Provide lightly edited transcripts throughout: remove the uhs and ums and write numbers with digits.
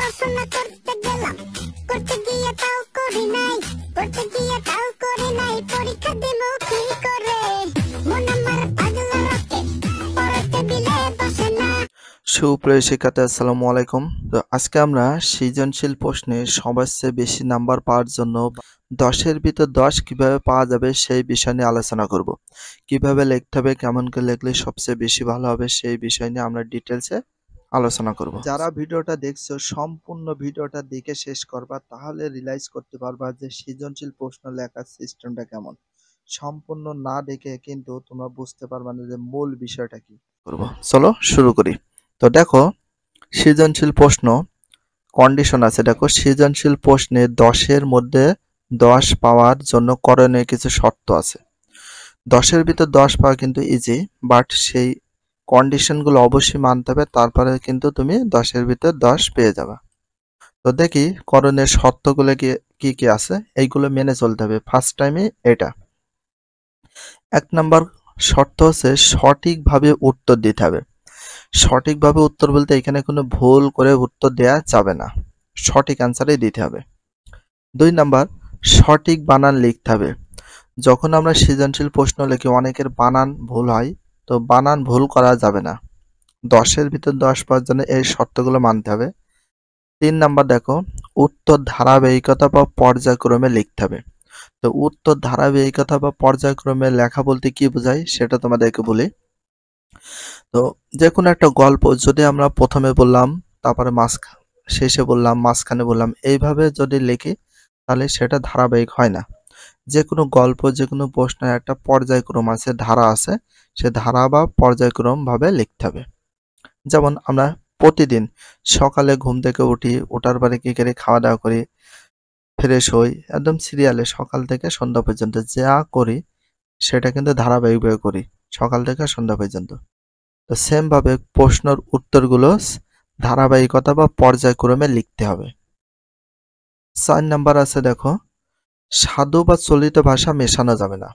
পড়াশোনা করতে গেলাম, করতে গিয়ে তাও করি নাই, করতে গিয়ে তাও করি নাই, পরীক্ষা দিব কি করে, মন আমার পাগলা রকে, পড়ার টেবিলে বসে না। সুপ্রিয় শিক্ষার্থী আসসালামু আলাইকুম। তো আজকে আমরা সৃজনশীল প্রশ্নে সবচেয়ে বেশি নাম্বার পাওয়ার জন্য 10-এর ভিতর 10 কিভাবে পাওয়া যাবে সেই বিষয় নিয়ে আলোচনা করব। কিভাবে লিখতে হবে, কেমন করে লিখলে সবচেয়ে বেশি ভালো হবে সেই বিষয় নিয়ে আমরা ডিটেলসে আলোচনা করব। যারা ভিডিওটা দেখছো সম্পূর্ণ ভিডিওটা দেখে শেষ করবা, তাহলে রিয়ালাইজ করতে পারবা যে সৃজনশীল প্রশ্ন লেখার সিস্টেমটা কেমন। সম্পূর্ণ না দেখে কিন্তু তোমরা বুঝতে পারবা না যে মূল বিষয়টা কি। করব চলো শুরু করি। তো দেখো, সৃজনশীল প্রশ্ন কন্ডিশন আছে। দেখো, সৃজনশীল প্রশ্নে 10-এর মধ্যে 10 পাওয়ার জন্য করণীয় কিছু শর্ত আছে। 10-এর ভিতর 10 পাওয়া কিন্তু ইজি, বাট সেই কন্ডিশনগুলো অবশ্যই মানতে হবে, তারপরে কিন্তু তুমি 10-এর ভিতর 10 পেয়ে যাবে। তো দেখি করণীয় শর্তগুলো কি কি আছে, এইগুলো মেনে চলতে হবে ফার্স্ট টাইমে। এটা 1 নাম্বার শর্ত হচ্ছে সঠিকভাবে উত্তর দিতে হবে। সঠিকভাবে উত্তর বলতে এখানে কোনো ভুল করে উত্তর দেয়া যাবে না, সঠিক অ্যান্সারই দিতে হবে। 2 নাম্বার সঠিক বানান লিখতে হবে। যখন আমরা সৃজনশীল প্রশ্ন লিখি অনেকের বানান ভুল হয়, তো বানান ভুল করা যাবে না। 10-এর ভিতর 10 পাওয়ার জন্য এই শর্তগুলো মানতে হবে। 3 নাম্বার দেখো, উত্তর ধারাবাহিকতা বা পর্যায়ক্রমে লিখতে হবে। তো উত্তর ধারাবাহিকতা বা পর্যায়ক্রমে লেখা বলতে কি বোঝায় সেটা তোমাদেরকে বলি। তো যে কোনো একটা গল্প যদি আমরা প্রথমে বললাম, তারপরে শেষে বললাম, মাঝখানে বললাম, এইভাবে যদি লিখি তাহলে সেটা ধারাবাহিক হয় না। যে কোনো গল্প, যে কোনো প্রশ্নের একটা পর্যায়ক্রম আছে, ধারা আছে, সে ধারা বা পর্যায়ক্রম ভাবে লিখতে হবে। যেমন আমরা প্রতিদিন সকালে ঘুম থেকে উঠি, ওঠার পরে কি করে খাওয়া দাওয়া করি, ফ্রেশ হই, একদম সিরিয়ালে সকাল থেকে সন্ধ্যা পর্যন্ত যা করি সেটা কিন্তু ধারাবাহিকভাবে করি সকাল থেকে সন্ধ্যা পর্যন্ত। তো সেম ভাবে প্রশ্নের উত্তরগুলো ধারাবাহিকতা বা পর্যায়ক্রমে লিখতে হবে। 4 নাম্বার আছে দেখো, সাধু বা চলিত ভাষা মেশানো যাবে না।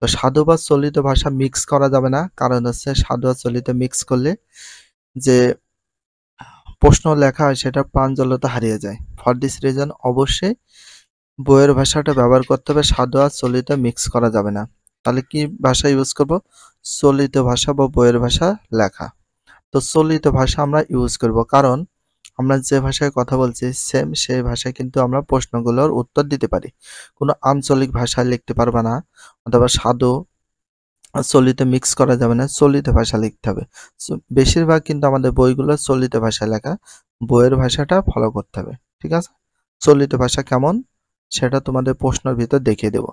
তো সাধু বা চলিত ভাষা মিক্স করা যাবে না, কারণ হচ্ছে সাধু আর চলিত মিক্স করলে যে প্রশ্ন লেখা হয় সেটা প্রাঞ্জলতা হারিয়ে যায়। ফর দিস রিজন অবশ্যই বইয়ের ভাষাটা ব্যবহার করতে হবে, সাধু আর চলিত মিক্স করা যাবে না। তাহলে কি ভাষা ইউজ করব? চলিত ভাষা বা বইয়ের ভাষা লেখা। তো চলিত ভাষা আমরা ইউজ করব, কারণ আমরা যে ভাষায় কথা বলছি সেম সেই ভাষায় কিন্তু আমরা প্রশ্নগুলোর উত্তর দিতে পারি। কোনো আঞ্চলিক ভাষায় লিখতে পারবা না, অথবা সাধু আর চলিত মিক্স করা যাবে না, চলিত ভাষা লিখতে হবে। বেশিরভাগ কিন্তু আমাদের বইগুলো চলিত ভাষায় লেখা, বইয়ের ভাষাটা ফলো করতে হবে। ঠিক আছে, চলিত ভাষা কেমন সেটা তোমাদের প্রশ্নের ভিতর দেখিয়ে দেব।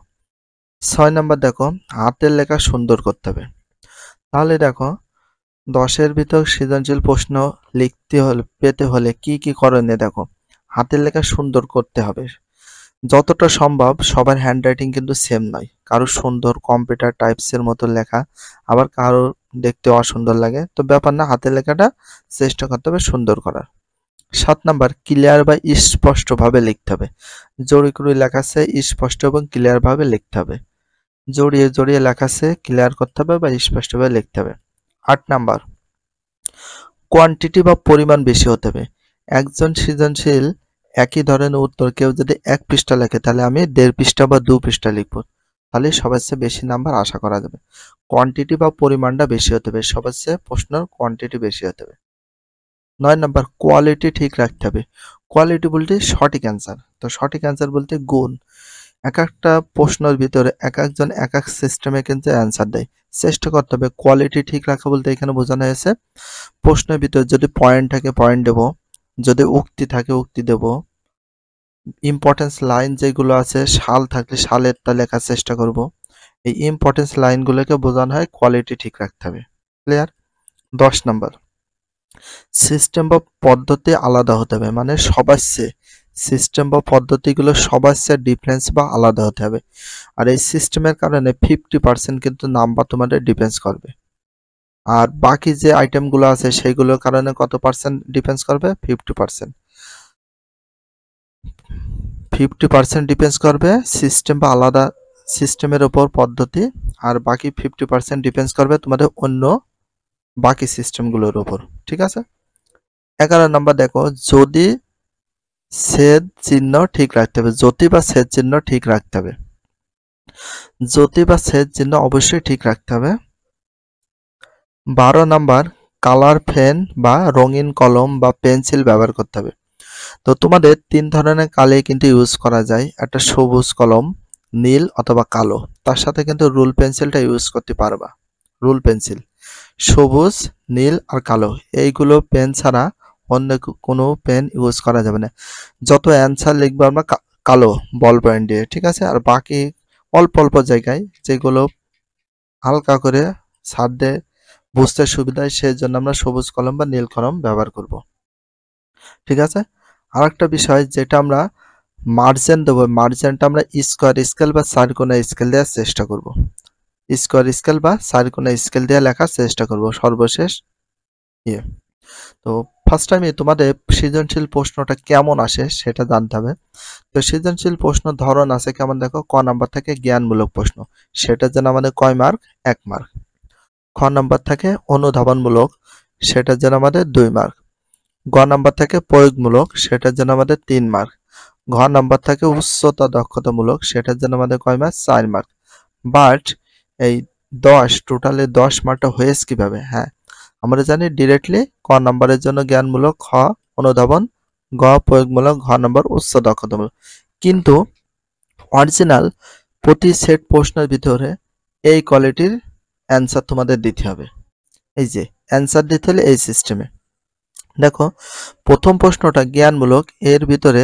6 নাম্বার দেখো, হাতের লেখা সুন্দর করতে হবে। তাহলে দেখো, 10-এর ভিতর সৃজনশীল প্রশ্ন পেতে হলে কি কি করণীয় দেখো। হাতের লেখা সুন্দর করতে হবে। যতটা সম্ভব সবার হ্যান্ডরাইটিং কিন্তু সেম নয়, কারো সুন্দর কম্পিউটার টাইপসের মতো লেখা, আবার কারো দেখতে অসুন্দর লাগে, তো ব্যাপার না, হাতের লেখাটা চেষ্টা করতে হবে সুন্দর করার। 7 নাম্বার ক্লিয়ার বা স্পষ্টভাবে লিখতে হবে। জড়িয়ে করে লেখা আছে, স্পষ্ট এবং ক্লিয়ার ভাবে লিখতে হবে। জড়িয়ে জড়িয়ে লেখা আছে, ক্লিয়ার করতে হবে বা স্পষ্টভাবে লিখতে হবে। 8 নাম্বার কোয়ান্টিটি বা পরিমাণ বেশি হতে হবে। একজন সৃজনশীল একই ধরনের উত্তর কেউ যদি 1 পৃষ্ঠা লেখে তাহলে আমি 1.5 পৃষ্ঠা বা 2 পৃষ্ঠা লিখব, তাহলে সবার চেয়ে বেশি নাম্বার আশা করা যাবে। কোয়ান্টিটি বা পরিমাণটা বেশি হতে হবে, সবার চেয়ে প্রশ্নের কোয়ান্টিটি বেশি হতে হবে। 9 নাম্বার কোয়ালিটি ঠিক রাখতে হবে। কোয়ালিটি বলতে সঠিক অ্যান্সার। তো সঠিক অ্যান্সার বলতে গুণ। এক একটা প্রশ্নের ভিতরে এক একজন এক এক সিস্টেমে কিন্তু অ্যান্সার দেয়, চেষ্টা করতে হবে কোয়ালিটি ঠিক রাখা বলতে এখানে বোঝানো হয়েছে প্রশ্নের ভিতরে যদি পয়েন্ট থাকে পয়েন্ট দেব, যদি উক্তি থাকে উক্তি দেব, ইম্পর্টেন্স লাইন যেগুলো আছে সাল থাকলে সালেরটা লেখার চেষ্টা করব। এই ইম্পর্টেন্স লাইনগুলোকে বোঝানো হয় কোয়ালিটি ঠিক রাখতে হবে। ক্লিয়ার? 10 নাম্বার সিস্টেম বা পদ্ধতি আলাদা হতে হবে, মানে সবার চেয়ে সিস্টেম বা পদ্ধতিগুলো সবার চেয়ে ডিফারেন্স বা আলাদা হতে হবে। আর এই সিস্টেমের কারণে 50% কিন্তু নাম্বার তোমাদের ডিফেন্স করবে, আর বাকি যে আইটেমগুলো আছে সেইগুলোর কারণে কত পার্সেন্ট ডিফেন্স করবে? 50%। 50% ডিপেন্ডস করবে সিস্টেম বা আলাদা সিস্টেমের উপর পদ্ধতি, আর বাকি 50% ডিপেন্ডস করবে তোমাদের অন্য বাকি সিস্টেমগুলোর উপর। ঠিক আছে? 11 নাম্বার দেখো, যদি ছেদ চিহ্ন ঠিক রাখতে হবে, জ্যোতি বা ছেদ চিহ্ন ঠিক রাখতে হবে, জ্যোতি বা ছেদ চিহ্ন অবশ্যই ঠিক রাখতে হবে। 12 নাম্বার, কালার পেন বা রঙিন কলম বা পেন্সিল ব্যবহার করতে হবে। তো তোমাদের 3 ধরনের কালি কিন্তু ইউজ করা যায়, একটা সবুজ কলম, নীল অথবা কালো, তার সাথে কিন্তু রুল পেন্সিলটা ইউজ করতে পারবা। রুল পেন্সিল সবুজ, নীল আর কালো, এইগুলো পেন ছাড়া অন্য কোনো পেন ইউজ করা যাবে না। যত অ্যান্সার লিখবো আমরা কালো বল পয়েন্ট দিয়ে, ঠিক আছে। আর বাকি অল্প অল্প জায়গায় যেগুলো হালকা করে ছাড় দিয়ে বুঝতে সুবিধা হয় সেই জন্য আমরা সবুজ কলম বা নীল কলম ব্যবহার করব, ঠিক আছে। আর একটা বিষয় যেটা আমরা মার্জিন দেবো, মার্জিনটা আমরা স্কোয়ার স্কেল বা চারকোনা স্কেল দেওয়ার চেষ্টা করব, স্কোয়ার স্কেল বা চারকোনা স্কেল দিয়ে লেখার চেষ্টা করব সর্বশেষ ইয়ে। তো ফার্স্ট টাইমে তোমাদের সৃজনশীল প্রশ্নটা কেমন আসে সেটা জানতে হবে। তো সৃজনশীল প্রশ্ন ধরন আছে কেমন, দেখো ক নাম্বার থেকে জ্ঞানমূলক প্রশ্ন, সেটার জন্য আমাদের কয় মার্ক, 1 মার্ক। খ নাম্বার থেকে অনুধাবনমূলক, সেটার জন্য আমাদের 2 মার্ক। গ নাম্বার থেকে প্রয়োগমূলক, সেটার জন্য আমাদের 3 মার্ক। ঘ নাম্বার থেকে উচ্চতা দক্ষতামূলক, সেটার জন্য আমাদের কয় মার্ক, 4 মার্ক। বাট এই 10 টোটালে 10 মার্কটা হয়েছে কিভাবে, হ্যাঁ আমরা জানি ডিরেক্টলি ক নাম্বারের জন্য জ্ঞানমূলক, খ অনুধাবন, গ প্রয়োগমূলক, ঘ নম্বর উচ্চ দক্ষতামূলক। কিন্তু অরিজিনাল প্রতি সেট প্রশ্নের ভিতরে এই কোয়ালিটির অ্যান্সার তোমাদের দিতে হবে। এই যে অ্যান্সার দিতে হলে এই সিস্টেমে দেখো, প্রথম প্রশ্নটা জ্ঞানমূলক, এর ভিতরে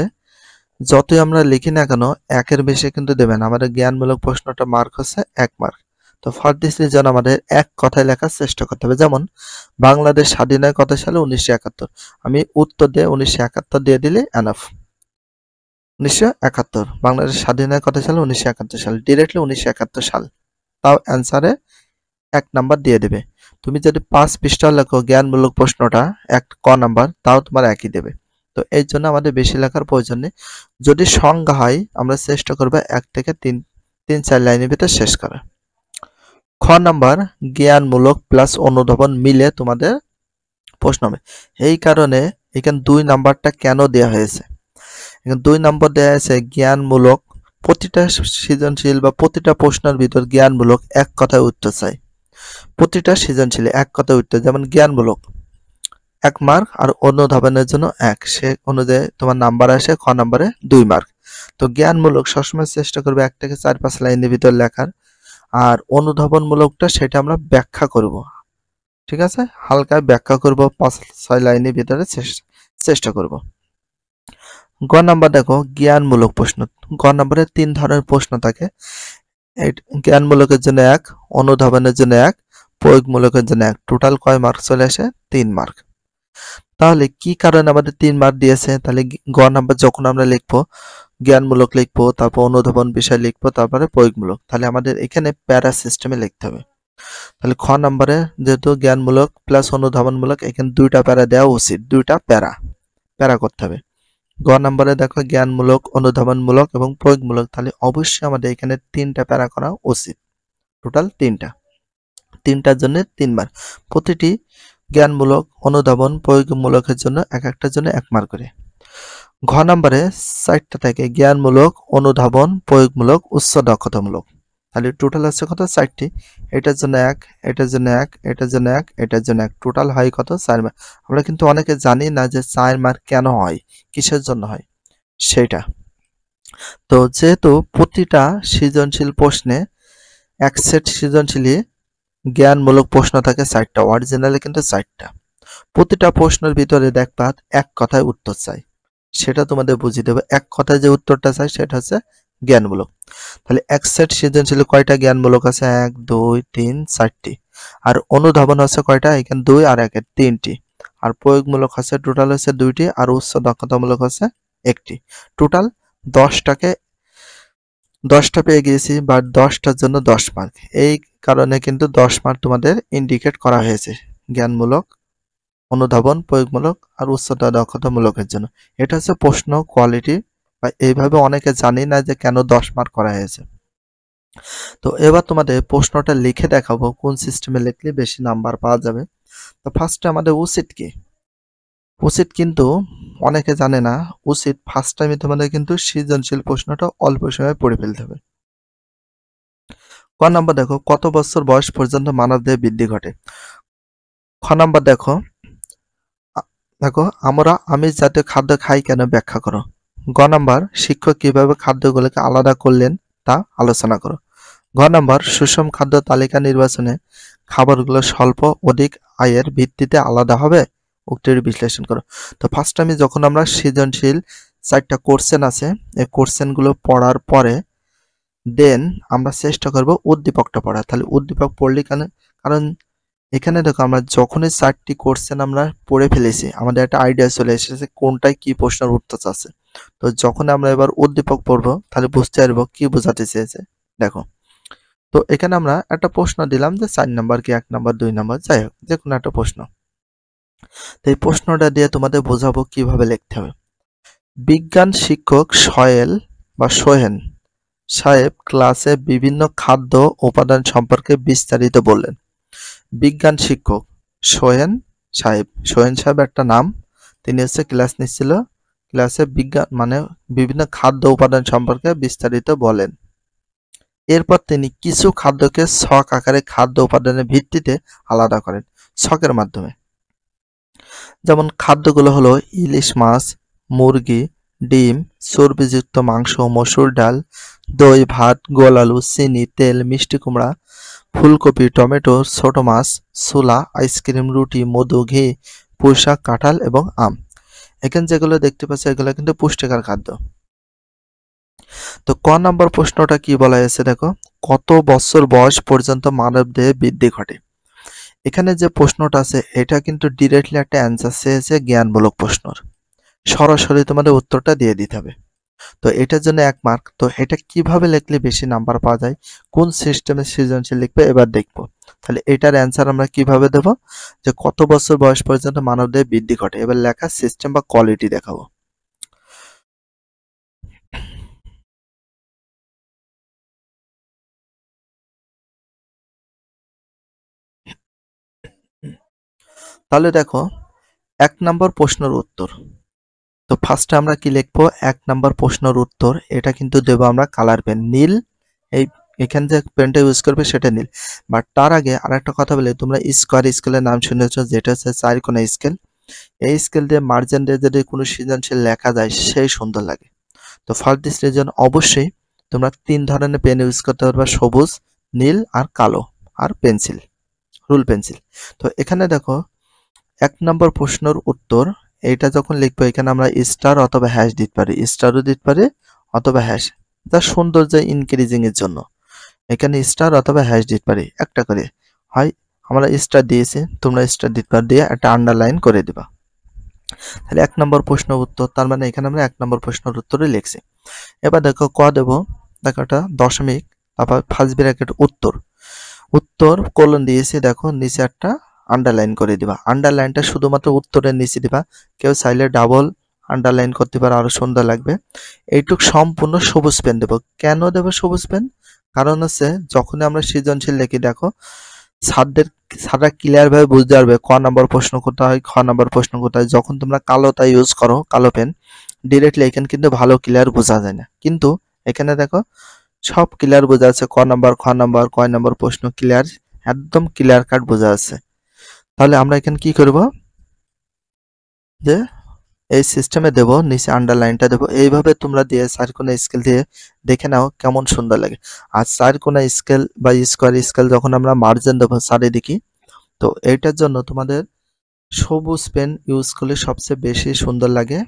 যতই আমরা লিখি না কেন 1-এর বেশি কিন্তু দেবেন। আমাদের জ্ঞানমূলক প্রশ্নটা মার্ক হচ্ছে 1 মার্ক। তো ফর দিস রিজন আমাদের এক কথায় লেখার চেষ্টা করতে হবে। যেমন বাংলাদেশ স্বাধীন হয় কত সালে, 1971। আমি উত্তর দিয়ে 1971 দিয়ে দিলে এনাফ। 1971 বাংলাদেশ স্বাধীন হয় কত সালে, 1971 সাল, ডিরেক্টলি 1971 সাল, তাও অ্যান্সারে 1 নাম্বার দিয়ে দেবে। তুমি যদি 5 পৃষ্ঠা লেখো জ্ঞানমূলক প্রশ্নটা 1 ক নাম্বার, তাও তোমার একই দেবে। তো এই জন্য আমাদের বেশি লেখার প্রয়োজন নেই। যদি সংজ্ঞা হয় আমরা চেষ্টা করব 1 থেকে 3-4 লাইনের ভিতর শেষ করা। খ নাম্বার জ্ঞানমূলক প্লাস অনুধাবন মিলে তোমাদের প্রশ্ন হবে। এই কারণে এখানে 2 নাম্বারটা কেন দেওয়া হয়েছে, এখানে 2 নম্বর দেওয়া আছে জ্ঞানমূলক, প্রতিটা সৃজনশীল বা প্রতিটা প্রশ্নের ভিতর জ্ঞানমূলক এক কথায় উত্তর চাই, প্রতিটা সৃজনশীল এক কথায় উত্তর। যেমন জ্ঞানমূলক 1 মার্ক আর অনুধাবনের জন্য 1, সে অনুযায়ী তোমার নাম্বার আসে খ নাম্বারে 2 মার্ক। তো জ্ঞানমূলক সবসময় চেষ্টা করবে 1 থেকে 4-5 লাইনের ভিতর লেখার, আর অনুধাবনমূলকটা সেটা আমরা ব্যাখ্যা করব, ঠিক আছে, হালকা ব্যাখ্যা করব 5-6 লাইনের ভিতরে চেষ্টা করব। গ নাম্বার দেখো জ্ঞানমূলক প্রশ্ন, গ নাম্বারে 3 ধরনের প্রশ্ন থাকে। জ্ঞানমূলকের জন্য 1, অনুধাবনের জন্য 1, প্রয়োগমূলকের জন্য 1, টোটাল কয় মার্ক চলে আসে, 3 মার্ক। তাহলে কি কারণে আমাদের 3 মার্ক দিয়েছে, তাহলে গ নাম্বার যখন আমরা লিখবো জ্ঞানমূলক লিখবো, তারপর অনুধাবন বিষয় লিখবো, তারপরে প্রয়োগমূলক, তাহলে আমাদের এখানে প্যারা সিস্টেমে লিখতে হবে। তাহলে খ নাম্বারে যেহেতু জ্ঞানমূলক প্লাস অনুধাবনমূলক, এখানে 2টা প্যারা দেওয়া উচিত, 2টা প্যারা প্যারা করতে হবে। গ নাম্বারে দেখো জ্ঞানমূলক, অনুধাবনমূলক এবং প্রয়োগমূলক, তাহলে অবশ্যই আমাদের এখানে 3টা প্যারা করা উচিত, টোটাল 3টার জন্য 3 মার্ক। প্রতিটি জ্ঞানমূলক, অনুধাবন, প্রয়োগমূলকের জন্য এক একটার জন্য 1 মার্ক করে। ঘ নাম্বারে 4টা থাকে জ্ঞানমূলক, অনুধাবন, প্রয়োগমূলক, উচ্চ দক্ষতামূলক, তাহলে টোটাল আছে কত, 4টি। এটার জন্য 1, এটার জন্য 1, এটার জন্য 1, এটার জন্য 1, টোটাল হয় কত, 4 মার্ক। আমরা কিন্তু অনেকে জানি না যে 4 মার্ক কেন হয়, কিসের জন্য হয় সেটা। তো যেহেতু প্রতিটা সৃজনশীল প্রশ্নে 1 সেট সৃজনশীল জ্ঞানমূলক প্রশ্ন থাকে 4টা, অরিজিনালে কিন্তু 4টা। প্রতিটা প্রশ্নের ভিতরে দেখবা 1 কথায় উত্তর চাই, সেটা তোমাদের বুঝিয়ে দেবে। 1 কথায় যে উত্তরটা চাই সেটা হচ্ছে জ্ঞানমূলক। তাহলে 1 সেট সৃজনশীল কয়টা জ্ঞানমূলক আছে, 1 2 3 4টি। আর অনুধাবন আছে কয়টা, এখানে 2 আর 1 3টি। আর প্রয়োগমূলক আছে টোটাল হচ্ছে 2টি, আর উচ্চ দক্ষতামূলক আছে 1টি। টোটাল 10টা পেয়ে গিয়েছি, বা 10টার জন্য 10 মার্ক। এই কারণে কিন্তু 10 মার্ক তোমাদের ইন্ডিকেট করা হয়েছে জ্ঞানমূলক, অনুধাবন, প্রয়োগমূলক আর উচ্চতা দক্ষতামূলকের জন্য। এটা হচ্ছে প্রশ্ন কোয়ালিটি, বা এইভাবে অনেকে জানি না যে কেন 10 মার্ক করা হয়েছে। তো এবার তোমাদের প্রশ্নটা লিখে দেখাবো কোন সিস্টেমে লিখলে বেশি নাম্বার পাওয়া যাবে। তো ফার্স্টে আমাদের উচিত কি, উচিত কিন্তু অনেকে জানে না, উচিত ফার্স্ট টাইমে তোমাদের কিন্তু সৃজনশীল প্রশ্নটা অল্প সময়ে পড়ে ফেলতে হবে। ক নাম্বার দেখো, কত বছর বয়স পর্যন্ত মানবদেহে বৃদ্ধি ঘটে? খ নাম্বার দেখো, আমরা আমিষ জাতীয় খাদ্য খাই কেন, ব্যাখ্যা করো। গ নাম্বার, শিক্ষক কিভাবে খাদ্যগুলোকে আলাদা করলেন তা আলোচনা করো। ঘ নাম্বার, সুষম খাদ্য তালিকা নির্বাচনে খাবারগুলো স্বল্প অধিক আয়ের ভিত্তিতে আলাদা হবে, উক্তির বিশ্লেষণ করো। তো ফার্স্ট টাইমে যখন আমরা সৃজনশীল 4টা কোশ্চেন আছে, এই কোশ্চেনগুলো পড়ার পরে দেন আমরা চেষ্টা করব উদ্দীপকটা পড়া। তাহলে উদ্দীপক পড়লে কারণ এখানে দেখো আমরা যখনই 4টি কোশ্চেন আমরা পড়ে ফেলেছি, আমাদের একটা আইডিয়া চলে এসেছে কোনটায় কি প্রশ্নের উত্তর আছে। তো যখন আমরা এবার উদ্দীপক পড়বো তাহলে বুঝতে পারবো কি বোঝাতে চেয়েছে। দেখো, তো এখানে আমরা একটা প্রশ্ন দিলাম যে 4 নাম্বার কি 1 নাম্বার 2 নাম্বার, যাই হোক যে কোনো একটা প্রশ্ন। তো এই প্রশ্নটা দিয়ে তোমাদের বোঝাবো কিভাবে লিখতে হবে। বিজ্ঞান শিক্ষক সোহেন সাহেব ক্লাসে বিভিন্ন খাদ্য উপাদান সম্পর্কে বিস্তারিত বললেন। বিজ্ঞান শিক্ষক সোহেন সাহেব একটা নাম, তিনি হচ্ছে ক্লাস নিচ্ছিল, ক্লাসে বিজ্ঞান মানে বিভিন্ন খাদ্য উপাদান সম্পর্কে বিস্তারিত বলেন। এরপর তিনি কিছু খাদ্যকে ছক আকারে খাদ্য উপাদানের ভিত্তিতে আলাদা করেন ছকের মাধ্যমে। যেমন খাদ্যগুলো হলো ইলিশ মাছ, মুরগি, ডিম, চর্বিযুক্ত মাংস, মসুর ডাল, দই, ভাত, গোল আলু, চিনি, তেল, মিষ্টি কুমড়া, ফুলকপি, টমেটো, ছোট মাছ, ছোলা, আইসক্রিম, রুটি, মধু, ঘি, পুঁইশাক, কাঁঠাল এবং আম। এখানে যেগুলো দেখতে পাচ্ছি এগুলো কিন্তু পুষ্টিকর খাদ্য। তো ক নাম্বার প্রশ্নটা কি বলা হয়েছে দেখো, কত বছর বয়স পর্যন্ত মানবদেহে বৃদ্ধি ঘটে? এখানে যে প্রশ্নটা আছে এটা কিন্তু ডিরেক্টলি একটা অ্যান্সার চেয়েছে জ্ঞানমূলক প্রশ্নর, সরাসরি তোমাদের উত্তরটা দিয়ে দিতে হবে। তো এটার জন্য 1 মার্ক। তো এটা কিভাবে লিখলে বেশি নাম্বার পাওয়া যায়, কোন সিস্টেমে সৃজনশীল লিখবে এবার দেখবো। তাহলে এটার অ্যান্সার আমরা কিভাবে দেব, যে কত বছর বয়স পর্যন্ত মানবদেহে বৃদ্ধি ঘটে, এবার লেখা সিস্টেম বা কোয়ালিটি দেখাবো। তাহলে দেখো 1 নম্বর প্রশ্নের উত্তর। তো ফার্স্টে আমরা কি লিখবো, 1 নম্বর প্রশ্নের উত্তর, এটা কিন্তু দেবো আমরা কালার পেন নীল। এখানে যে পেনটা ইউজ করবে সেটা নীল। বাট তার আগে আরেকটা কথা বলি, তোমরা স্কোয়ার স্কেলের নাম শুনেছো, যেটা হচ্ছে 4 কোণা স্কেল। এই স্কেল দিয়ে মার্জিন দিয়ে যদি কোনো সৃজনশীল লেখা যায় সেই সুন্দর লাগে। তো ফর দিস রিজন অবশ্যই তোমরা 3 ধরনের পেন ইউজ করতে পারবে, সবুজ, নীল আর কালো, আর পেন্সিল, রুল পেন্সিল। তো এখানে দেখো 1 নম্বর প্রশ্নের উত্তর, এইটা যখন লিখবো এখানে আমরা স্টার অথবা হ্যাশ দিতে পারি, স্টারও দিতে পারি অথবা হ্যাশ, যা সৌন্দর্য ইনক্রিজিং এর জন্য এখানে স্টার অথবা হ্যাশ দিতে পারি, একটা করে হয়। আমরা স্টার দিয়েছি, তোমরা স্টার দিতে পারো, দিয়ে একটা আন্ডারলাইন করে দিবা। তাহলে 1 নম্বর প্রশ্ন উত্তর, তার মানে এখানে আমরা 1 নম্বর প্রশ্নের উত্তরই লিখছি। এবার দেখো ক দেবো, দেখো এটা দশমিক, তারপর ফার্স্ট ব্র্যাকেট উত্তর কোলন দিয়েছি, দেখো নিচে একটা আন্ডারলাইন করে দিবা। আন্ডারলাইনটা শুধুমাত্র উত্তরের নিচে দিবা, কেউ চাইলে ডাবল আন্ডারলাইন করতে পারে, আরো সুন্দর লাগবে। এইটুক সম্পূর্ণ সবুজ পেন দেবো। কেন দেবো সবুজ পেন, কারণ হচ্ছে যখন আমরা সৃজনশীল লিখি, দেখো ছাত্ররা ক্লিয়ার ভাবে বুঝতে পারবে ক নাম্বার প্রশ্ন কোথায়, খ নাম্বার প্রশ্ন কোথায়। যখন তোমরা কালোটা ইউজ করো, কালো পেন, ডিরেক্টলি এখানে কিন্তু ভালো ক্লিয়ার বোঝা যায় না, কিন্তু এখানে দেখো সব ক্লিয়ার বোঝা যাচ্ছে, ক নাম্বার, খ নাম্বার, কয় নাম্বার প্রশ্ন ক্লিয়ার, একদম ক্লিয়ার কাট বোঝা যাচ্ছে। তাহলে আমরা এখানে কি করব, যে এই সিস্টেমে দেব, নিচে আন্ডারলাইনটা দেব। এইভাবে তোমরা দিয়ে 4 কোণা স্কেল দিয়ে দেখে নাও কেমন সুন্দর লাগে। আর 4 কোণা স্কেল বা স্কোয়ার স্কেল যখন আমরা মার্জিন দেবো চারিদিকে, তো এইটার জন্য তোমাদের সবুজ পেন ইউজ করলে সবচেয়ে বেশি সুন্দর লাগে,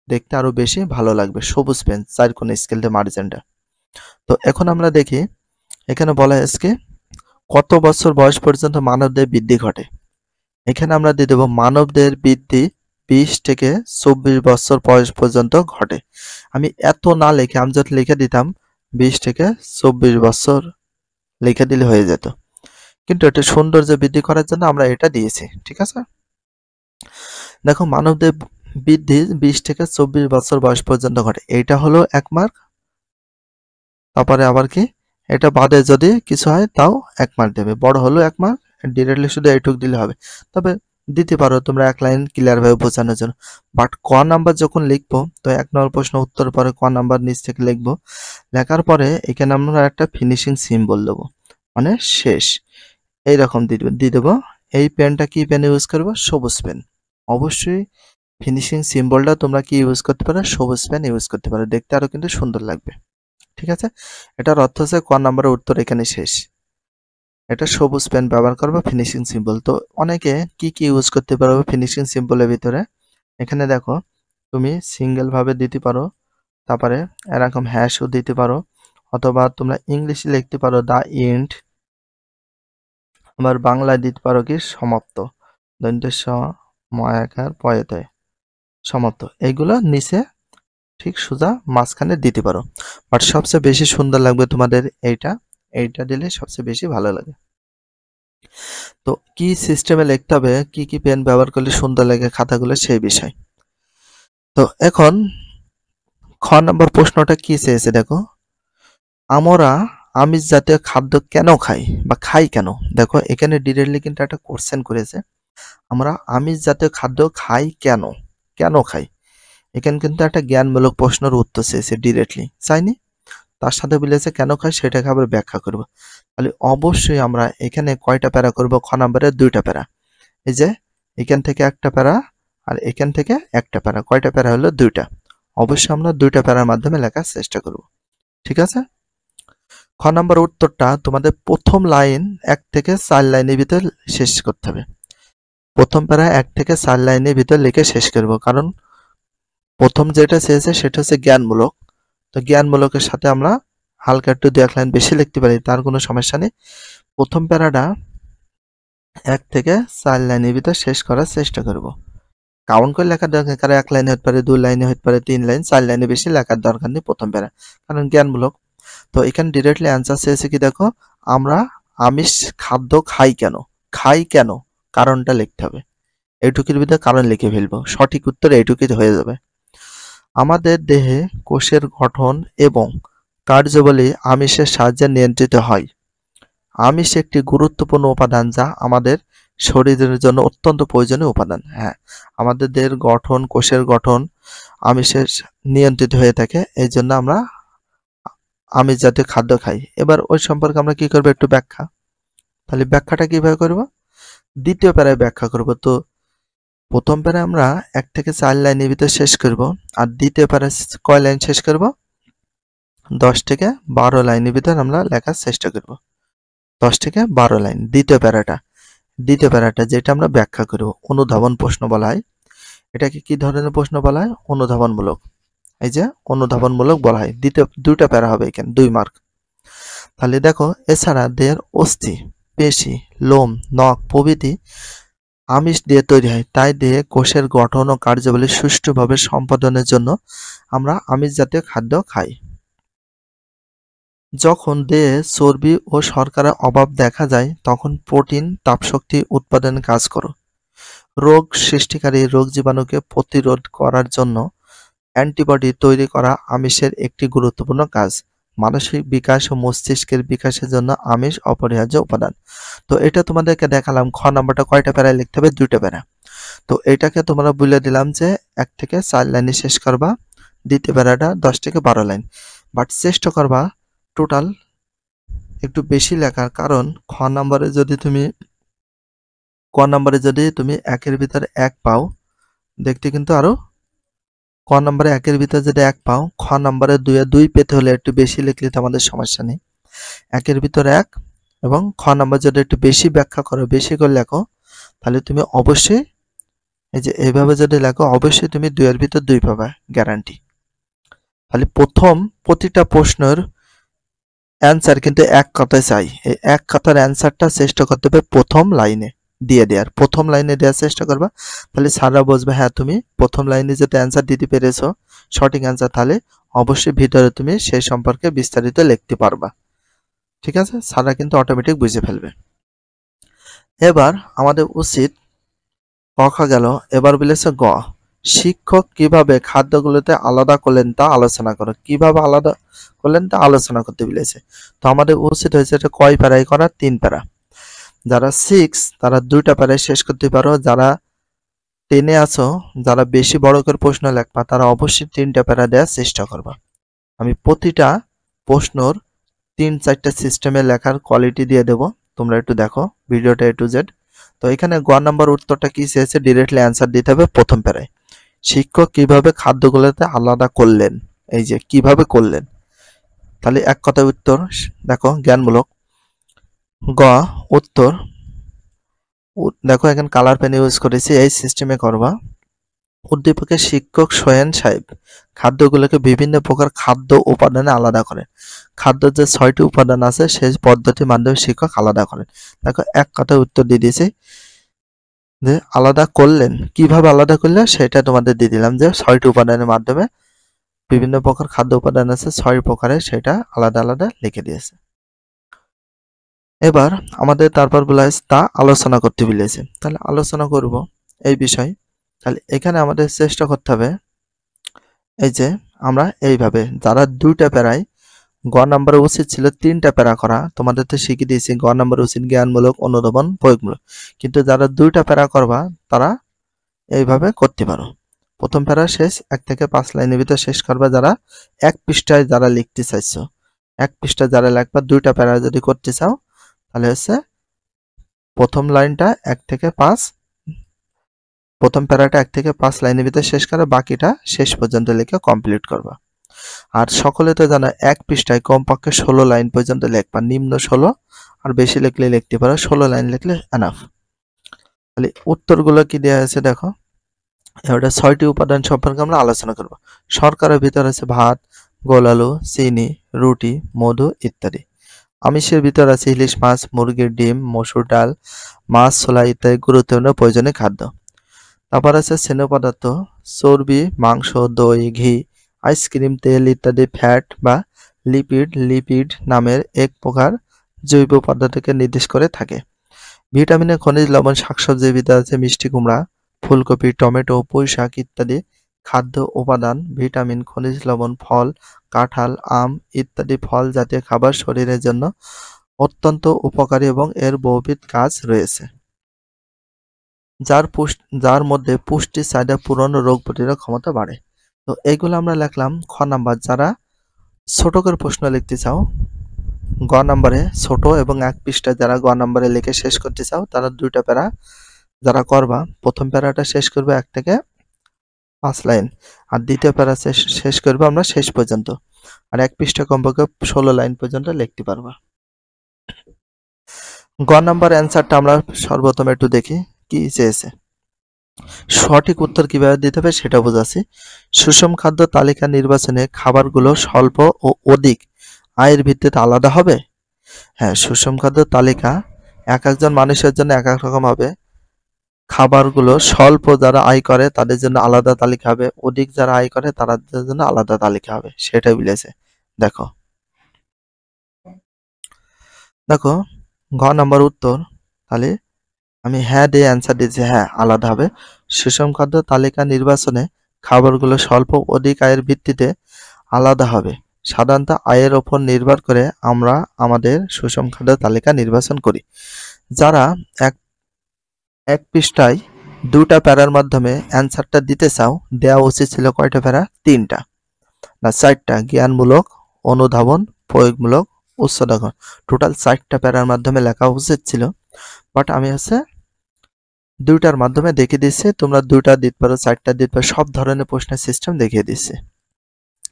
দেখতে আরো বেশি ভালো লাগবে সবুজ পেন 4 কোণা স্কেল দিয়ে মার্জিনটা। তো এখন আমরা দেখি এখানে বলা হয়েছে কত বছর বয়স পর্যন্ত মানবদেহে বৃদ্ধি ঘটে। এখানে আমরা দিয়ে দেবো মানবদেহের বৃদ্ধি 20 থেকে 24 বছর বয়স পর্যন্ত ঘটে। আমি এত না লিখে আমি যদি লিখে দিতাম 20 থেকে 24 বছর লিখে দিলে হয়ে যেত, কিন্তু এটা সৌন্দর্য বৃদ্ধি করার জন্য আমরা এটা দিয়েছি, ঠিক আছে। দেখো মানবদেহ বৃদ্ধি 20 থেকে 24 বছর বয়স পর্যন্ত ঘটে, এইটা হলো 1 মার্ক। তারপরে আবার কি, এটা বাদে যদি কিছু হয় তাও 1 মার্ক দেবে, বড় হলো 1 মার্ক, ডিরেক্টলি শুধু এইটুক দিলে হবে। তবে দিতে পারো তোমরা এক লাইন ক্লিয়ার ভাবে বোঝানোর জন্য। বাট ক নাম্বার যখন লিখবো তো 1 নম্বর প্রশ্ন উত্তর পরে ক নাম্বার নিচ থেকে লিখবো। লেখার পরে এখানে আমরা একটা ফিনিশিং সিম্বল দেবো, মানে শেষ। এইরকম দিয়ে দেবো। এই পেনটা কি পেন ইউজ করবো? সবুজ পেন। অবশ্যই ফিনিশিং সিম্বলটা তোমরা কি ইউজ করতে পারো? সবুজ পেন ইউজ করতে পারো, দেখতে আরো কিন্তু সুন্দর লাগবে। ঠিক আছে, এটার অর্থ হচ্ছে ক নাম্বারের উত্তর এখানে শেষ। এটা সবুজ পেন ব্যবহার করবো ফিনিশিং সিম্বল। তো অনেকে কি কি ইউজ করতে পারবে ফিনিশিং সিম্বলের ভিতরে? এখানে দেখো তুমি সিঙ্গেল ভাবে দিতে পারো, তারপরে এরকম হ্যাশও দিতে পারো, অথবা তোমরা ইংলিশে লিখতে পারো দা এন্ড, আবার বাংলায় দিতে পারো কি সমাপ্ত, দন্তেস ময়াকার পয়েতে সমাপ্ত। এইগুলো নিচে ঠিক সোজা মাঝখানে দিতে পারো। বাট সবচেয়ে বেশি সুন্দর লাগবে তোমাদের এইটা দিলে সবচেয়ে বেশি ভালো লাগে। তো কি সিস্টেমে লিখতে হবে, কি কি পেন ব্যবহার করলে সুন্দর লাগে খাতাগুলো, সেই বিষয়। তো এখন খ নম্বর প্রশ্নটা কি চেয়েছে দেখো, আমরা আমিষ জাতীয় খাদ্য কেন খাই বা খাই কেন? দেখো এখানে ডিরেক্টলি কিন্তু একটা কোশ্চেন করেছে, আমরা আমিষ জাতীয় খাদ্য খাই কেন, কেন খাই। এখানে কিন্তু একটা জ্ঞানমূলক প্রশ্নের উত্তর চেয়েছে ডিরেক্টলি, চাইনি। তার সাথে বলেছে কেন খাই সেটাকে আবার ব্যাখ্যা করব। তাহলে অবশ্যই আমরা এখানে কয়টা প্যারা করব? খ নম্বরে 2টা প্যারা। এই যে এখান থেকে একটা প্যারা আর এখান থেকে একটা প্যারা, কয়টা প্যারা হলো? 2টা। অবশ্যই আমরা 2টা প্যারার মাধ্যমে লেখার চেষ্টা করব। ঠিক আছে, খ নম্বর উত্তরটা তোমাদের প্রথম লাইন 1 থেকে 4 লাইনের ভিতর শেষ করতে হবে। প্রথম প্যারা 1 থেকে 4 লাইনের ভিতর লিখে শেষ করব, কারণ প্রথম যেটা চেয়েছে সেটা হচ্ছে জ্ঞানমূলক। তো জ্ঞানমূলকের সাথে আমরা হালকা একটু 2 লাইন বেশি লিখতে পারি, তার কোনো সমস্যা নেই। প্রথম প্যারাটা 1 থেকে 4 লাইনের ভিতর শেষ করার চেষ্টা করব। কাউন্ট করে লেখার দরকার, কারণ 1 লাইনে হতে পারে, 2 লাইনে হতে পারে, 3 লাইন, 4 লাইনে বেশি লেখার দরকার নেই প্রথম প্যারা, কারণ জ্ঞানমূলক। তো এখানে ডিরেক্টলি অ্যান্সার চেয়েছে কি দেখো, আমরা আমিষ খাদ্য খাই কেন, খাই কেন কারণটা লিখতে হবে। এইটুকুর ভিতরে কারণ লিখে ফেলবো, সঠিক উত্তর এইটুকুই হয়ে যাবে। আমাদের দেহে কোষের গঠন এবং কার্যাবলী আমিষের সাহায্যে নিয়ন্ত্রিত হয়। আমিষ একটি গুরুত্বপূর্ণ উপাদান যা আমাদের শরীরের জন্য অত্যন্ত প্রয়োজনীয় উপাদান। হ্যাঁ, আমাদের দেহের গঠন, কোষের গঠন আমিষের নিয়ন্ত্রিত হয়ে থাকে, এই জন্য আমরা আমিষ জাতীয় খাদ্য খাই। এবার ওই সম্পর্কে আমরা কি করবো একটু ব্যাখ্যা। তাহলে ব্যাখ্যাটা কিভাবে করব? দ্বিতীয় প্যারায় ব্যাখ্যা করব। তো প্রথম প্যারা আমরা 1 থেকে 4 লাইনের ভিতরে শেষ করব, আর দ্বিতীয় প্যারা কয় লাইন শেষ করব? 10 থেকে 12 লাইনের ভিতর আমরা লেখার চেষ্টা করব। 10 থেকে 12 লাইন দ্বিতীয় প্যারাটা যেটা আমরা ব্যাখ্যা করব, অনুধাবন প্রশ্ন বলা হয়। এটাকে কি ধরনের প্রশ্ন বলা হয়? অনুধাবনমূলক। এই যে অনুধাবনমূলক বলা হয়। দ্বিতীয় 2টা প্যারা হবে এখানে, 2 মার্ক। তাহলে দেখো, এছাড়া দেহের অস্থি, পেশি, লোম, নখ প্রভৃতি আমিষ দিয়ে তৈরি হয়, তাই দেহে কোষের গঠন ও কার্যাবলী সুষ্ঠুভাবে সম্পাদনের জন্য আমরা আমিষ জাতীয় খাদ্য খাই। যখন দেহে চর্বি ও শর্করার অভাব দেখা যায় তখন প্রোটিন তাপশক্তি উৎপাদনে কাজ করে। রোগ সৃষ্টিকারী রোগ জীবাণুকে প্রতিরোধ করার জন্য অ্যান্টিবডি তৈরি করা আমিষের একটি গুরুত্বপূর্ণ কাজ। মানসিক বিকাশ ও মস্তিষ্কের বিকাশের জন্য আমিষ অপরিহার্য উপাদান। তো এটা তোমাদেরকে দেখালাম। খ নাম্বারটা কয়টা প্যারায় লিখতে হবে? 2টা প্যারা। তো এটাকে তোমরা বলে দিলাম যে 1 থেকে 4 লাইনে শেষ করবা, দ্বিতীয় প্যারাটা 10 থেকে 12 লাইন। বাট চেষ্টা করবা টোটাল একটু বেশি লেখার, কারণ ক নাম্বারে যদি তুমি 1-এর ভিতরে 1 পাও, দেখতে কিন্তু আরো ক নাম্বারে 1-এর ভিতরে যদি 1 পাও, খ নাম্বারে 2 পেতে হলে একটু বেশি লিখলে তো আমাদের সমস্যা নেই। 1-এর ভিতরে 1 এবং খ নাম্বার যদি একটু বেশি ব্যাখ্যা করো, বেশি করে লেখো, তাহলে তুমি অবশ্যই এই যে এইভাবে যদি লেখো অবশ্যই তুমি 2-এর ভিতর 2 পাবে, গ্যারান্টি। তাহলে প্রতিটা প্রশ্নের অ্যান্সার কিন্তু এক কথায় চাই। এই এক কথার অ্যান্সারটা চেষ্টা করতে হবে প্রথম লাইনে প্রথম লাইনে দেওয়ার চেষ্টা করবা, তাহলে স্যাররা বুঝবে হ্যাঁ তুমি প্রথম লাইনে যদি অ্যান্সার দিতে পেরেছো সঠিক অ্যান্সার, তাহলে অবশ্যই ভিতরে তুমি সেই সম্পর্কে বিস্তারিত লিখতে পারবা। ঠিক আছে, স্যাররা কিন্তু অটোমেটিক বুঝে ফেলবে। এবার আমাদের উচিত ক গেল, এবার বলেছে গ, শিক্ষক কিভাবে খাদ্যগুলোতে আলাদা করলেন তা আলোচনা করো। কিভাবে আলাদা করলেন তা আলোচনা করতে বলেছে। তো আমাদের উচিত হয়েছে এটা কয় প্যারায় করা? 3 প্যারা। যারা 6 তারা 2টা প্যারায় শেষ করতে পারো, যারা 10-এ আছো, যারা বেশি বড় করে প্রশ্ন লিখবা তারা অবশ্যই 3টা প্যারা দেওয়ার চেষ্টা করবা। আমি প্রতিটা প্রশ্নর 3-4টা সিস্টেমে লেখার কোয়ালিটি দিয়ে দেব, তোমরা একটু দেখো ভিডিওটা A to Z। তো এখানে গ নাম্বার উত্তরটা কি চেয়েছে, ডিরেক্টলি অ্যান্সার দিতে হবে প্রথম প্যারায়। শিক্ষক কিভাবে খাদ্যগুলোতে আলাদা করলেন, এই যে কিভাবে করলেন, তাহলে এক কথায় উত্তর দেখো জ্ঞানমূলক। গ উত্তর দেখো এখানে কালার পেন ইউজ করেছি, এই সিস্টেমে করবা। উদ্দীপকে শিক্ষক সোহেন সাহেব খাদ্যগুলোকে বিভিন্ন প্রকার খাদ্য উপাদানে আলাদা করেন। খাদ্যের যে 6টি উপাদান আছে সেই পদ্ধতির মাধ্যমে শিক্ষক আলাদা করেন। দেখো এক কথায় উত্তর দিয়ে দিয়েছি যে আলাদা করলেন, কিভাবে আলাদা করলেন সেটা তোমাদের দিয়ে দিলাম যে 6টি উপাদানের মাধ্যমে বিভিন্ন প্রকার খাদ্য উপাদান আছে 6 প্রকারে, সেটা আলাদা আলাদা লিখে দিয়েছে। এবার আমাদের তারপর বলা হয়েছে তা আলোচনা করতে বলেছে, তাহলে আলোচনা করব এই বিষয়। তাহলে এখানে আমাদের চেষ্টা করতে হবে এই যে আমরা এইভাবে যারা 2টা প্যারায়, গ নাম্বারে উচিত ছিল 3টা প্যারা করা, তোমাদের তো শিখিয়ে দিয়েছি গ নাম্বারে উচিত জ্ঞানমূলক, অনুধাবন, প্রয়োগমূলক, কিন্তু যারা 2টা প্যারা করবা তারা এইভাবে করতে পারো। প্রথম প্যারা শেষ 1 থেকে 5 লাইনের ভিতর শেষ করবা, যারা 1 পৃষ্ঠায় যারা লিখতে চাইছো, 1 পৃষ্ঠা যারা লিখবা 2টা প্যারা যদি করতে চাও তাহলে হচ্ছে প্রথম লাইনটা 1 থেকে 5, প্রথম প্যারাটা 1 থেকে 5 লাইনের ভিতর শেষ করে বাকিটা শেষ পর্যন্ত লিখে কমপ্লিট করবা। আর সকলে তো জানো 1 পৃষ্ঠায় কমপক্ষে 16 লাইন পর্যন্ত লিখবা, নিম্ন 16, আর বেশি লিখলে লিখতে পারো 16 লাইন লিখলে এনাফ। তাহলে উত্তরগুলো কি দেওয়া আছে দেখো, এটা 6টি উপাদান সম্পর্কে আমরা আলোচনা করব। শর্করার ভিতর আছে ভাত, গোল আলু, চিনি, রুটি, মধু ইত্যাদি। আমিষের ভিতর আছে ইলিশ মাছ, মুরগির ডিম, মসুর ডাল, মাছ, ছোলা ইত্যাদি গুরুত্বপূর্ণ প্রয়োজনীয় খাদ্য। তারপর আছে স্নেহ পদার্থ, চর্বি, মাংস, দই, ঘি, আইসক্রিম, তেল ইত্যাদি ফ্যাট বা লিপিড। লিপিড নামের এক প্রকার জৈব পদার্থকে নির্দেশ করে থাকে। ভিটামিনের খনিজ লবণ, শাকসবজির ভিতরে আছে মিষ্টি কুমড়া, ফুলকপি, টমেটো, পুঁই শাক ইত্যাদি খাদ্য উপাদান। ভিটামিন, খনিজ লবণ, ফল, কাঁঠাল, আম ইত্যাদি ফল জাতীয় খাবার শরীরের জন্য অত্যন্ত উপকারী এবং এর বহুবিধ কাজ রয়েছে, যার মধ্যে পুষ্টির চাহিদা পূরণ ও রোগ প্রতিরোধ ক্ষমতা বাড়ে। তো এইগুলো আমরা লিখলাম খ নাম্বার। যারা ছোট করে প্রশ্ন লিখতে চাও গ নাম্বারে ছোট এবং 1 পৃষ্ঠা যারা গ নাম্বারে লিখে শেষ করতে চাও তারা 2টা প্যারা যারা করবা, প্রথম প্যারাটা শেষ করবে 1 থেকে 5 লাইন, আর দ্বিতীয় প্যারা শেষ করবে আমরা শেষ পর্যন্ত, আর 1 পৃষ্ঠা কমপক্ষে 16 লাইন পর্যন্ত লিখতে পারবা। গ নাম্বার অ্যান্সারটা আমরা সর্বপ্রথম একটু দেখি কি চেয়েছে। সঠিক উত্তর কিভাবে দিতে হবে সেটা বোঝাচ্ছি। সুষম খাদ্য তালিকা নির্বাচনে খাবারগুলো স্বল্প ও অধিক আয়ের ভিত্তিতে আলাদা হবে। হ্যাঁ, সুষম খাদ্য তালিকা এক একজন মানুষের জন্য এক এক রকম হবে। খাবারগুলো স্বল্প যারা আয় করে তাদের জন্য আলাদা তালিকা হবে, অধিক যারা আয় করে তাদের জন্য আলাদা তালিকা হবে, সেটাই বলেছে। দেখো দেখো ঘ নাম্বার উত্তর, তাহলে আমি হ্যাঁ দিয়ে অ্যান্সার দিয়েছি, হ্যাঁ আলাদা হবে। সুষম খাদ্য তালিকা নির্বাচনে খাবারগুলো স্বল্প অধিক আয়ের ভিত্তিতে আলাদা হবে। সাধারণত আয়ের ওপর নির্ভর করে আমরা আমাদের সুষম খাদ্য তালিকা নির্বাচন করি। যারা এক পৃষ্ঠায় 2টা প্যারার মাধ্যমে অ্যান্সারটা দিতে চাও, দেওয়া উচিত ছিল কয়টা প্যারা, 3টা না 4টা, জ্ঞানমূলক, অনুধাবন, প্রয়োগমূলক, উৎসাধন, টোটাল 4টা প্যারার মাধ্যমে লেখা উচিত ছিল, বাট আমি হচ্ছে 2টার মাধ্যমে দেখিয়ে দিচ্ছি। তোমরা 2টা দিতে পারো, 4টা দিতে পারো, সব ধরনের প্রশ্নের সিস্টেম দেখিয়ে দিচ্ছি।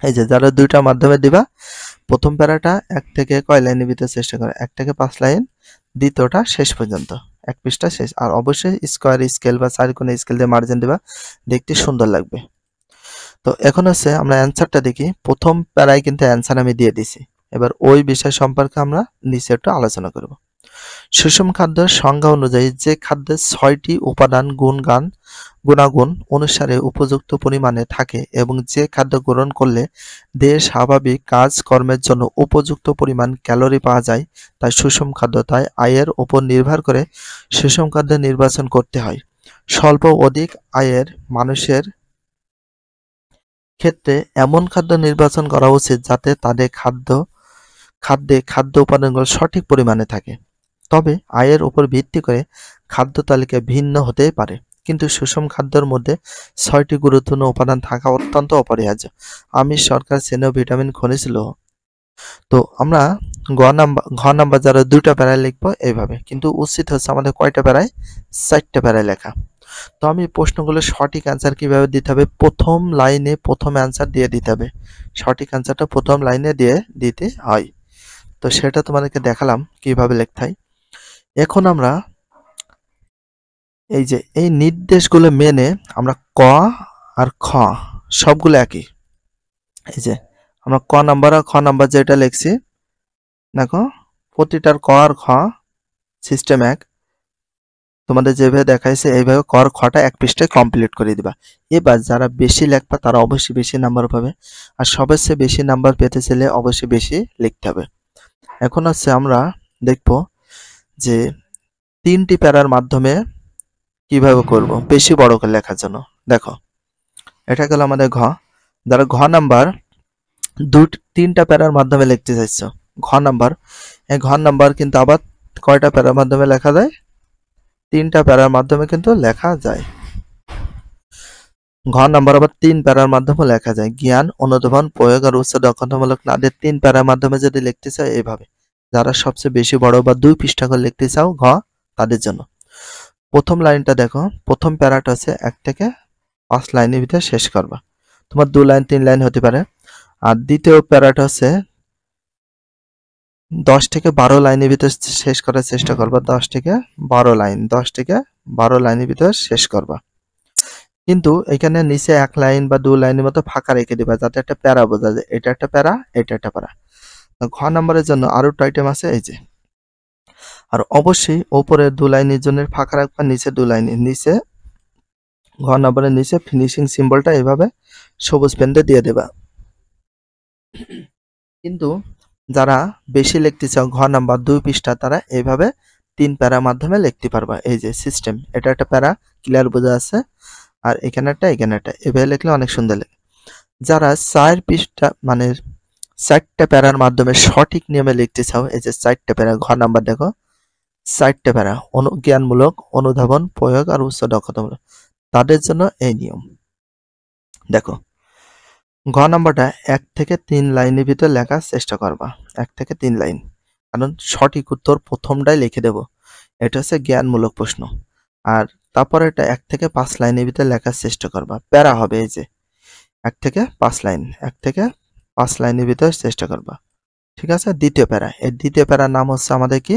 এই যে যারা 2টার মাধ্যমে দিবা, প্রথম প্যারাটা 1 থেকে কয় লাইনের ভিতরে চেষ্টা করে, 1 থেকে 5 লাইন, দ্বিতীয়টা শেষ পর্যন্ত 1 পৃষ্ঠা শেষ। আর অবশ্যই স্কোয়ার স্কেল বা চারকোণা স্কেল দিয়ে মার্জিন দিবা, দেখতে সুন্দর লাগবে। তো এখন হচ্ছে আমরা অ্যান্সারটা দেখি। প্রথম প্যারায় কিন্তু অ্যান্সার আমি দিয়ে দিছি, এবার ওই বিষয় সম্পর্কে আমরা নিচে একটু আলোচনা করব। সুষম খাদ্যের সংজ্ঞা অনুযায়ী যে খাদ্যের 6টি উপাদান গুণাগুণ অনুসারে উপযুক্ত পরিমাণে থাকে এবং যে খাদ্য গ্রহণ করলে দেহের স্বাভাবিক কাজকর্মের জন্য উপযুক্ত পরিমাণ ক্যালোরি পাওয়া যায়, তাই সুষম খাদ্য। তাই আয়ের উপর নির্ভর করে সুষম খাদ্য নির্বাচন করতে হয়। স্বল্প অধিক আয়ের মানুষের ক্ষেত্রে এমন খাদ্য নির্বাচন করা উচিত যাতে তাদের খাদ্যে খাদ্য উপাদানগুলো সঠিক পরিমাণে থাকে। তবে আয়ের উপর ভিত্তি করে খাদ্য তালিকা ভিন্ন হতেই পারে, কিন্তু সুষম খাদ্যের মধ্যে 6টি গুরুত্বপূর্ণ উপাদান থাকা অত্যন্ত অপরিহার্য। আমিষ, শর্করা, স্নেহ, ভিটামিন, খনিজ, লৌহ। তো আমরা ঘ নাম্বার যারা 2টা প্যারায় লিখবো এইভাবে, কিন্তু উচিত হচ্ছে আমাদের কয়টা প্যারায়? 4টা প্যারায় লেখা। তো আমি প্রশ্নগুলো সঠিক অ্যান্সার কিভাবে দিতে হবে? প্রথম লাইনে প্রথম অ্যান্সার দিয়ে দিতে হবে। সঠিক অ্যান্সারটা প্রথম লাইনে দিয়ে দিতে হয়। তো সেটা তোমাদেরকে দেখালাম কিভাবে লিখতে হয়। এখন আমরা এই যে এই নির্দেশগুলো মেনে আমরা ক আর খ সবগুলো একই। এই যে আমরা ক নাম্বার আর খ নাম্বার যেটা লিখছি, দেখো প্রতিটার ক আর খ সিস্টেম এক। তোমাদের যেভাবে দেখাইছে এইভাবে ক আর খটা এক পৃষ্ঠায় কমপ্লিট করে দিবা। এবার যারা বেশি লিখবা তারা অবশ্যই বেশি নাম্বার পাবে, আর সবচেয়ে বেশি নাম্বার পেতে চাইলে অবশ্যই বেশি লিখতে হবে। এখন হচ্ছে আমরা দেখব যে 3টি প্যারার মাধ্যমে কিভাবে করব বেশি বড় করে লেখার জন্য। দেখো এটা গেল আমাদের ঘ। যারা ঘ নাম্বার 3টা প্যারার মাধ্যমে লিখতে চাইছো ঘ নাম্বার, এই ঘ নাম্বার কিন্তু আবার কয়টা প্যারার মাধ্যমে লেখা যায়? 3টা প্যারার মাধ্যমে কিন্তু লেখা যায়। ঘ নাম্বার আবার 3 প্যারার মাধ্যমে লেখা যায়। জ্ঞান, অনুধাবন, প্রয়োগ আর উচ্চ দক্ষতামূলক নাদের 3 প্যারার মাধ্যমে যদি লিখতে চাও এইভাবে। যারা সবচেয়ে বেশি বড় বা 2 পৃষ্ঠা করে লিখতে চাও ঘ, তাদের জন্য প্রথম লাইনটা দেখো, প্রথম প্যারাটা হচ্ছে 1 থেকে 5 লাইনের ভিতরে শেষ করবা। তোমার 2 লাইন 3 লাইন হতে পারে। আর দ্বিতীয় প্যারাটা হচ্ছে 10 থেকে 12 লাইনের ভিতরে শেষ করার চেষ্টা করবা। 10 থেকে 12 লাইন, 10 থেকে 12 লাইনের ভিতরে শেষ করবা। কিন্তু এখানে নিচে 1 লাইন বা 2 লাইনের মতো ফাঁকা রেখে দিবা, যাতে একটা প্যারা বোঝা যায় এটা একটা প্যারা, এটা একটা প্যারা। ঘ নাম্বারের জন্য আরো আইটেম আছে এই যে। আর অবশ্যই উপরে 2 লাইনের জন্য ফাঁকা রাখবা, নিচে 2 লাইনের নিচে ঘ নাম্বারের নিচে ফিনিশিং সিম্বলটা এভাবে সবুজ পেন দিয়ে দিয়ে দেবা। কিন্তু যারা বেশি লিখতে চাও ঘ নাম্বার 2 পৃষ্ঠা, তারা এইভাবে 3 প্যারার মাধ্যমে লিখতে পারবা। এই যে সিস্টেম, এটা একটা প্যারা, ক্লিয়ার বোঝা আছে, আর এখানে একটা এভাবে লিখলে অনেক সুন্দর লাগে। যারা 4 পৃষ্ঠা মানে 4টা প্যারার মাধ্যমে সঠিক নিয়মে লিখতে চাও, এই যে 4টা প্যারা, ঘ নাম্বার দেখো 4টা প্যারা, জ্ঞানমূলক, অনুধাবন, প্রয়োগ আর উচ্চ দক্ষতামূলক, তাদের জন্য এই নিয়ম। দেখো ঘ নাম্বারটা 1 থেকে 3 লাইনের ভিতরে লেখার চেষ্টা করবা, 1 থেকে 3 লাইন, কারণ সঠিক উত্তর প্রথমটাই লিখে দেব। এটা হচ্ছে জ্ঞানমূলক প্রশ্ন। আর তারপর এটা 1 থেকে 5 লাইনের ভিতরে লেখার চেষ্টা করবা, প্যারা হবে এই যে 1 থেকে 5 লাইন, 1 থেকে 5 লাইনের ভিতরে চেষ্টা করবা। ঠিক আছে। দ্বিতীয় প্যারা, এই দ্বিতীয় প্যারার নাম হচ্ছে আমাদের কি?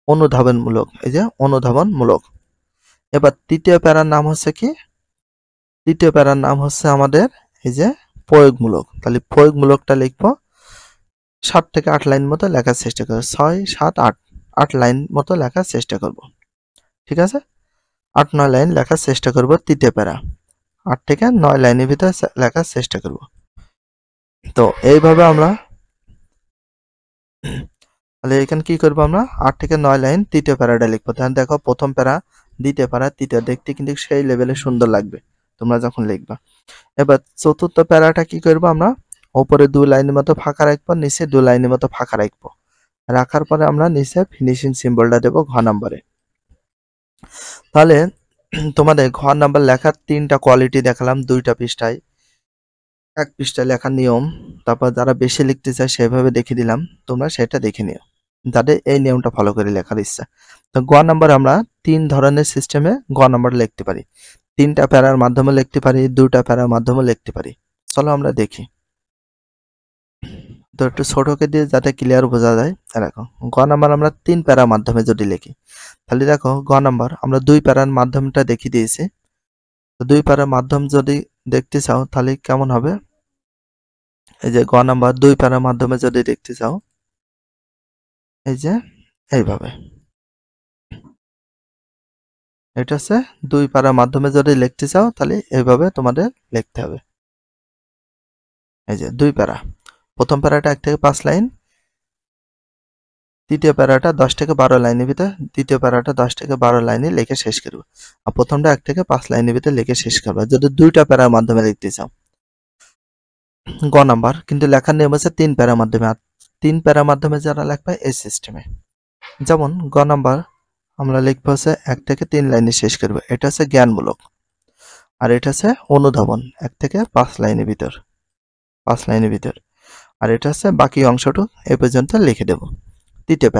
অনুধাবনমূলক, এই যে অনুধাবনমূলক। এবার তৃতীয় প্যারার নাম হচ্ছে কি? তৃতীয় প্যারার নাম হচ্ছে আমাদের এই যে প্রয়োগমূলক। তাহলে প্রয়োগমূলকটা লিখবো 7 থেকে 8 লাইন মতো লেখার চেষ্টা করবো, 6, 7, 8 লাইন মতো লেখার চেষ্টা করব। ঠিক আছে, 8-9 লাইন লেখার চেষ্টা করব তৃতীয় প্যারা, 8 থেকে 9 লাইনের ভিতরে লেখার চেষ্টা করব। তো এইভাবে আমরা তাহলে এখানে কি করবো? আমরা 8 থেকে 9 লাইন তৃতীয় প্যারাটা লিখবো। তাহলে দেখো প্রথম প্যারা, দ্বিতীয় প্যারা, তৃতীয়, দেখতে কিন্তু সেই লেভেলে সুন্দর লাগবে তোমরা যখন লিখবা। এবার চতুর্থ প্যারাটা কি করবো? আমরা উপরে 2 লাইনের মতো ফাঁকা রাখবো, নিচে 2 লাইনের মতো ফাঁকা রাখবো। রাখার পরে আমরা নিচে ফিনিশিং সিম্বলটা দেবো ঘ নাম্বারে। তাহলে তোমাদের ঘ নাম্বার লেখার 3টা কোয়ালিটি দেখালাম 2টা পৃষ্ঠায়, 1 পৃষ্ঠায় লেখার নিয়ম। তারপর যারা বেশি লিখতে চায় সেভাবে দেখিয়ে দিলাম, তোমরা সেটা দেখে নিও যাদের এই নিয়মটা ফলো করে লেখার ইচ্ছা। তো গ নাম্বার আমরা 3 ধরনের সিস্টেমে গ নাম্বার লিখতে পারি। 3টা প্যারার মাধ্যমে লিখতে পারি, 2টা প্যারার মাধ্যমে লিখতে পারি। চলো আমরা দেখি। তো একটু ছোটকে দিয়ে যাতে ক্লিয়ার বোঝা যায়। দেখো গ নাম্বার আমরা 3 প্যারার মাধ্যমে যদি লিখি, তাহলে দেখো গ নাম্বার আমরা 2 প্যারার মাধ্যমটা দেখিয়ে দিয়েছি। তো 2 প্যারার মাধ্যম যদি দেখতে চাও তাহলে কেমন হবে? এই যে গ নাম্বার 2 প্যারার মাধ্যমে যদি দেখতে চাও, এই যে এইভাবে, এটা হচ্ছে 2 প্যারার মাধ্যমে যদি লিখতে চাও তাহলে এইভাবে তোমাদের লিখতে হবে। এই যে 2 প্যারা, প্রথম প্যারাটা 1 থেকে 5 লাইন, তৃতীয় প্যারাটা 10 থেকে 12 লাইনের ভিতরে, দ্বিতীয় প্যারাটা 10 থেকে 12 লাইনে লিখে শেষ করবে। আর প্রথমটা 1 থেকে 5 লাইনের ভিতরে লিখে শেষ করবে যদি 2টা প্যারার মাধ্যমে লিখতে চাও। গ নাম্বার কিন্তু লেখার নিয়ম হচ্ছে 3 প্যারার মাধ্যমে, আর 3 প্যারার মাধ্যমে যারা লিখবে এই সিস্টেমে। যেমন গ নাম্বার আমরা লিখবো হচ্ছে 1 থেকে 3 লাইনে শেষ করব, এটা হচ্ছে জ্ঞানমূলক। আর এটা হচ্ছে অনুধাবন, 1 থেকে 5 লাইনের ভিতর, 5 লাইনের ভিতর। আর এটা হচ্ছে বাকি অংশটুকু এ পর্যন্ত লিখে দেব। তৃতীয়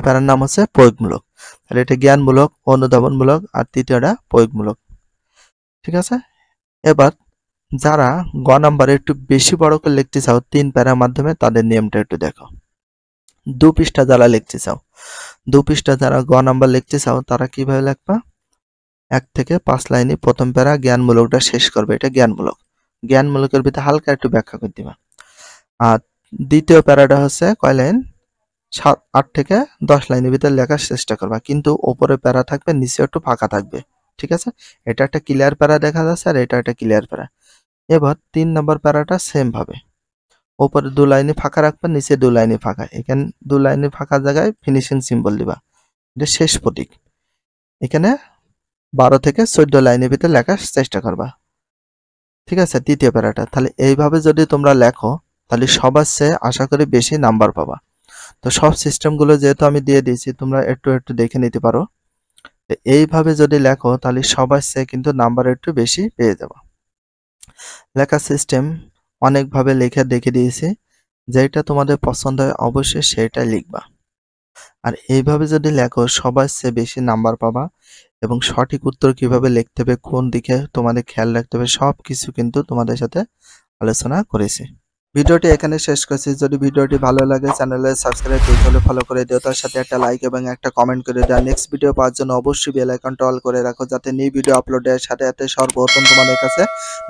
প্যারার নাম হচ্ছে প্রয়োগমূলক। তাহলে এটা জ্ঞানমূলক, অনুধাবনমূলক আর তৃতীয়টা প্রয়োগমূলক। ঠিক আছে, এবার যারা গ নাম্বারে একটু বেশি বড় করে লিখতে চাও 3 প্যারার মাধ্যমে, তাদের নিয়মটা একটু দেখো। 2 পৃষ্ঠা যারা লিখতে চাও, 2 পৃষ্ঠা যারা গ নাম্বার লিখতে চাও, তারা কিভাবে লিখবা? 1 থেকে 5 লাইনে প্রথম প্যারা জ্ঞানমূলকটা শেষ করবে, এটা জ্ঞানমূলক। জ্ঞানমূলকের ভিতরে হালকা একটু ব্যাখ্যা করে দিবা। আর দ্বিতীয় প্যারাটা হচ্ছে কয় লাইন? 8 থেকে 10 লাইনের ভিতরে লেখার চেষ্টা করবা, কিন্তু উপরে প্যারা থাকবে, নিচে একটু ফাঁকা থাকবে। ঠিক আছে, এটা একটা ক্লিয়ার প্যারা দেখা যাচ্ছে, আর এটা একটা ক্লিয়ার প্যারা। এবার 3 নম্বর প্যারাটা সেম ভাবে উপরে 2 লাইনে ফাঁকা রাখবা, নিচে 2 লাইনে ফাঁকা। এখানে 2 লাইনে ফাঁকা জায়গায় ফিনিশিং সিম্বল দিবা, এটা শেষ প্রতীক। এখানে 12 থেকে 14 লাইনের ভিতরে লেখার চেষ্টা করবা। ঠিক আছে, তৃতীয় প্যারাটা। তাহলে এইভাবে যদি তোমরা লেখো, তাহলে সবার চেয়ে আশা করি বেশি নাম্বার পাবা। তো সব সিস্টেমগুলো যেহেতু আমি দিয়ে দিয়েছি, তোমরা একটু একটু দেখে নিতে পারো। এইভাবে যদি লেখো, তাহলে সবার চেয়ে কিন্তু নাম্বার একটু বেশি পেয়ে যাবে। লেখার সিস্টেম অনেকভাবে লেখা দেখে দিয়েছি, যেটা তোমাদের পছন্দ হয় অবশ্যই সেটা লিখবা। আর এইভাবে যদি লেখো, সবার চেয়ে বেশি নাম্বার পাবা। এবং সঠিক উত্তর কিভাবে লিখতে হবে, কোন দিকে তোমাদের খেয়াল রাখতে হবে, সবকিছু কিন্তু তোমাদের সাথে আলোচনা করেছি। ভিডিওটি এখানে শেষ করছি। যদি ভিডিওটি ভালো লাগে, চ্যানেলে সাবস্ক্রাইব করতে হলে ফলো করে দিও, তার সাথে একটা লাইক এবং একটা কমেন্ট করে দাও। নেক্সট ভিডিও পাওয়ার জন্য অবশ্যই বেল আইকনটা অল করে রাখো, যাতে নিউ ভিডিও আপলোডের সাথে সাথে সর্বপ্রথম তোমাদের কাছে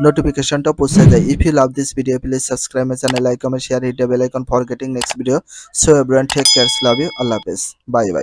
নোটিফিকেশনটা পৌঁছে যায়। If you love this video, please subscribe my channel, like, comment, share, hit the bell icon for getting next video. So everyone, take care, love you, আল্লাহ হাফেজ, বাই বাই।